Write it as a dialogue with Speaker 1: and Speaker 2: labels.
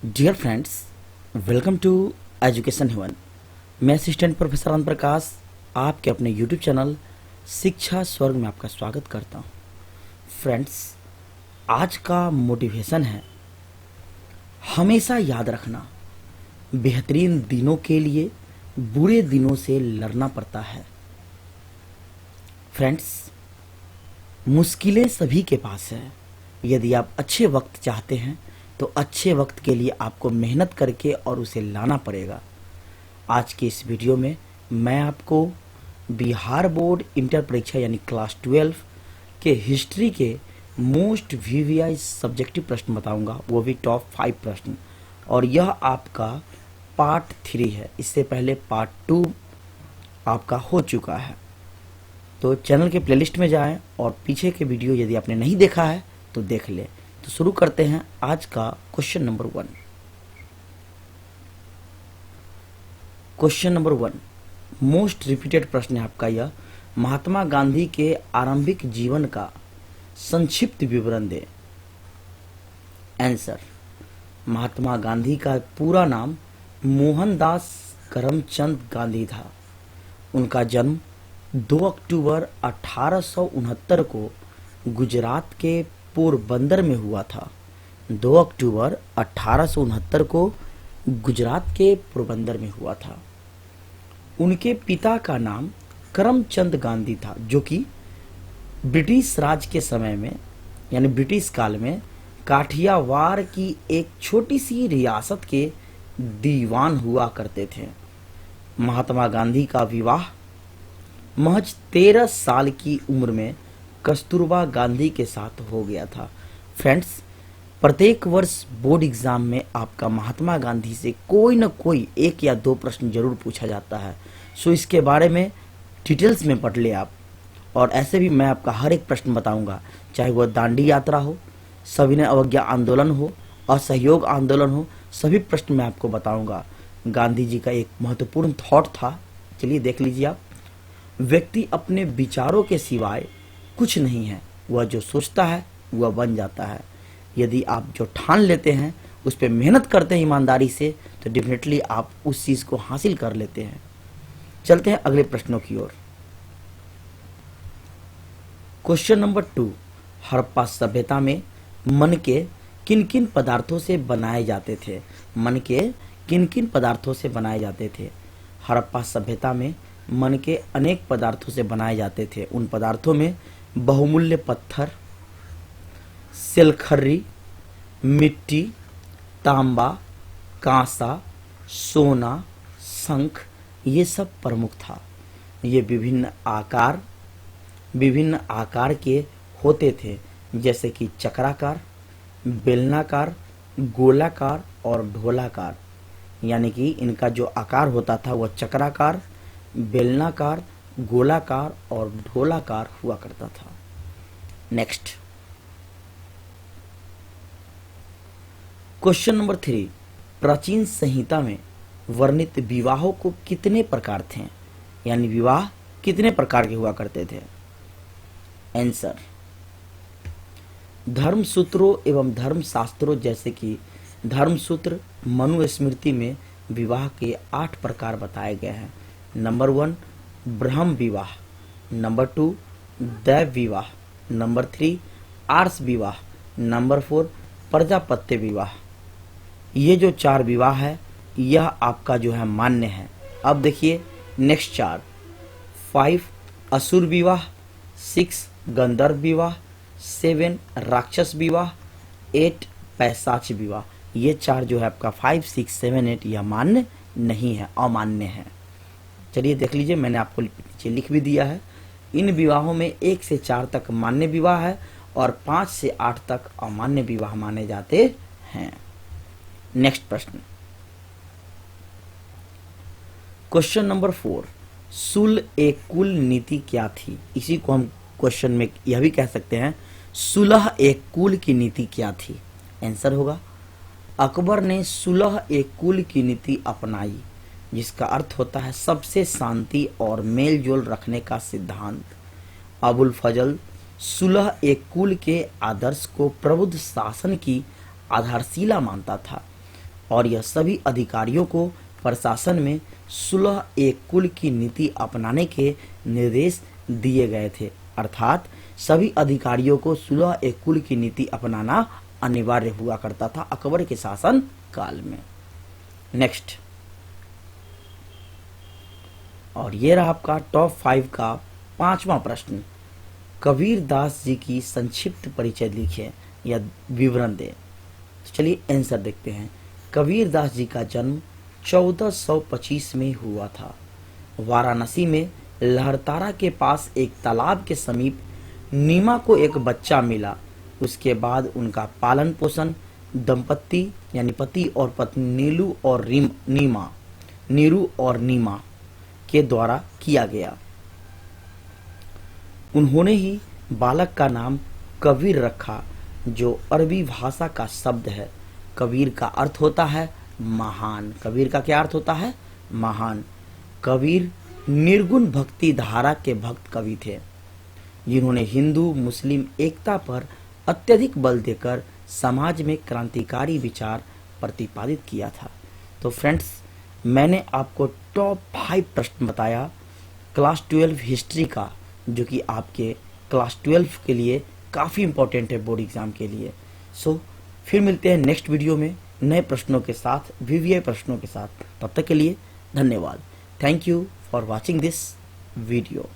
Speaker 1: Dear friends, welcome to Education Haven. मैं assistant professor Anant Prakash आपके अपने यूट्यूब चैनल शिक्षा स्वर्ग में आपका स्वागत करता हूं। फ्रेंड्स, आज का मोटिवेशन है हमेशा याद रखना, बेहतरीन दिनों के लिए बुरे दिनों से लड़ना पड़ता है। फ्रेंड्स, मुश्किलें सभी के पास है। यदि आप अच्छे वक्त चाहते हैं तो अच्छे वक्त के लिए आपको मेहनत करके और उसे लाना पड़ेगा। आज के इस वीडियो में मैं आपको बिहार बोर्ड इंटर परीक्षा यानी क्लास 12 के हिस्ट्री के मोस्ट वीवीआई सब्जेक्टिव प्रश्न बताऊंगा, वो भी टॉप 5 प्रश्न। और यह आपका पार्ट 3 है। इससे पहले पार्ट 2 आपका हो चुका है। तो चैनल के प्लेलिस्ट में जाएं और पीछे के वीडियो यदि आपने नहीं देखा है तो देख ले। तो शुरू करते हैं आज का question number 1। Question number 1 most repeated प्रश्न है आपका यह। महात्मा गांधी के आरंभिक जीवन का संक्षिप्त विवरण दे। आंसर, महात्मा गांधी का पूरा नाम मोहनदास करमचंद गांधी था। उनका जन्म 2 अक्टूबर 1869 को गुजरात के पोरबंदर में हुआ था। 2 अक्टूबर 1869 को गुजरात के पोरबंदर में हुआ था। उनके पिता का नाम करमचंद गांधी था, जो कि ब्रिटिश राज के समय में यानी ब्रिटिश काल में काठियावाड़ की एक छोटी सी रियासत के दीवान हुआ करते थे। महात्मा गांधी का विवाह महज 13 साल की उम्र में कस्तूरबा गांधी के साथ हो गया था। फ्रेंड्स, प्रत्येक वर्ष बोर्ड एग्जाम में आपका महात्मा गांधी से कोई न कोई 1 या 2 प्रश्न जरूर पूछा जाता है। सो इसके बारे में डिटेल्स में पढ़ ले आप। और ऐसे भी मैं आपका हर एक प्रश्न बताऊंगा, चाहे वह दांडी यात्रा हो, सविनय अवज्ञा आंदोलन हो, असहयोग आंदोलन हो, सभी प्रश्न मैं आपको बताऊंगा। गांधी जी का एक महत्वपूर्ण थॉट था, चलिए देख लीजिए आप। व्यक्ति अपने विचारों के सिवाय कुछ नहीं है, वह जो सोचता है वह बन जाता है। यदि आप जो ठान लेते हैं उस पर मेहनत करते हैं ईमानदारी से, तो डेफिनेटली आप उस चीज को हासिल कर लेते हैं। चलते हैं अगले प्रश्नों की ओर। क्वेश्चन नंबर 2 हड़प्पा सभ्यता में मन के किन किन पदार्थों से बनाए जाते थे। मन के किन किन पदार्थों से बनाए जाते थे। हड़प्पा सभ्यता में मन के अनेक पदार्थों से बनाए जाते थे। उन पदार्थों में बहुमूल्य पत्थर, सिलखर्री, मिट्टी, तांबा, कांसा, सोना, शंख, ये सब प्रमुख था। ये विभिन्न आकार के होते थे, जैसे कि चक्राकार, बेलनाकार, गोलाकार और ढोलाकार। यानी कि इनका जो आकार होता था वह चक्राकार, बेलनाकार, गोलाकार और ढोलाकार हुआ करता था। नेक्स्ट क्वेश्चन नंबर 3 प्राचीन संहिता में वर्णित विवाहों को कितने प्रकार थे, यानी विवाह कितने प्रकार के हुआ करते थे। आंसर, धर्मसूत्रों एवं धर्मशास्त्रों जैसे कि धर्मसूत्र मनुस्मृति में विवाह के 8 प्रकार बताए गए हैं। नंबर 1 ब्रह्म विवाह, नंबर 2 दैव विवाह, नंबर 3 आर्ष विवाह, नंबर 4 प्रजापत्य विवाह। ये जो 4 विवाह है यह आपका जो है मान्य है। अब देखिए नेक्स्ट 4 5 असुर विवाह, 6 गंधर्व विवाह, 7 राक्षस विवाह, 8 पैशाच विवाह। ये 4 जो है आपका 5 6 7 8 यह मान्य नहीं है, अमान्य है। चलिए देख लीजिए, मैंने आपको नीचे लिख भी दिया है। इन विवाहों में 1 से 4 तक मान्य विवाह है और 5 से 8 तक अमान्य विवाह माने जाते हैं। नेक्स्ट प्रश्न क्वेश्चन नंबर 4 सुलह ए कुल नीति क्या थी। इसी को हम क्वेश्चन में यह भी कह सकते हैं, सुलह ए कुल की नीति क्या थी। आंसर होगा, अकबर ने सुलह ए कुल की नीति अपनाई, जिसका अर्थ होता है सबसे शांति और मेल जोल रखने का सिद्धांत। अबुल फजल सुलह एक कुल के आदर्श को प्रबुद्ध शासन की आधारशिला मानता था। और यह सभी अधिकारियों को प्रशासन में सुलह एक कुल की नीति अपनाने के निर्देश दिए गए थे। अर्थात सभी अधिकारियों को सुलह एक कुल की नीति अपनाना अनिवार्य हुआ करता था अकबर के शासन काल में। नेक्स्ट, और ये रहा आपका टॉप 5 का 5वां प्रश्न। कबीर दास जी की संक्षिप्त परिचय लिखिए या विवरण दें। तो चलिए आंसर देखते हैं। कबीर दास जी का जन्म 1425 में हुआ था। वाराणसी में लहरतारा के पास एक तालाब के समीप नीमा को एक बच्चा मिला। उसके बाद उनका पालन पोषण दंपत्ति यानी पति और पत्नी नीरू और नीमा के द्वारा किया गया। उन्होंने ही बालक का नाम कबीर रखा, जो अरबी भाषा का शब्द है। कबीर का अर्थ होता है महान। कबीर का क्या अर्थ होता है? महान। कबीर निर्गुण भक्ति धारा के भक्त कवि थे, जिन्होंने हिंदू मुस्लिम एकता पर अत्यधिक बल देकर समाज में क्रांतिकारी विचार प्रतिपादित किया था। तो फ्रेंड्स, मैंने आपको टॉप 5 प्रश्न बताया क्लास 12 हिस्ट्री का, जो कि आपके क्लास 12 के लिए काफ़ी इंपॉर्टेंट है बोर्ड एग्जाम के लिए। सो फिर मिलते हैं नेक्स्ट वीडियो में नए प्रश्नों के साथ, वीवीआई प्रश्नों के साथ। तब तक के लिए धन्यवाद। Thank you for watching this video.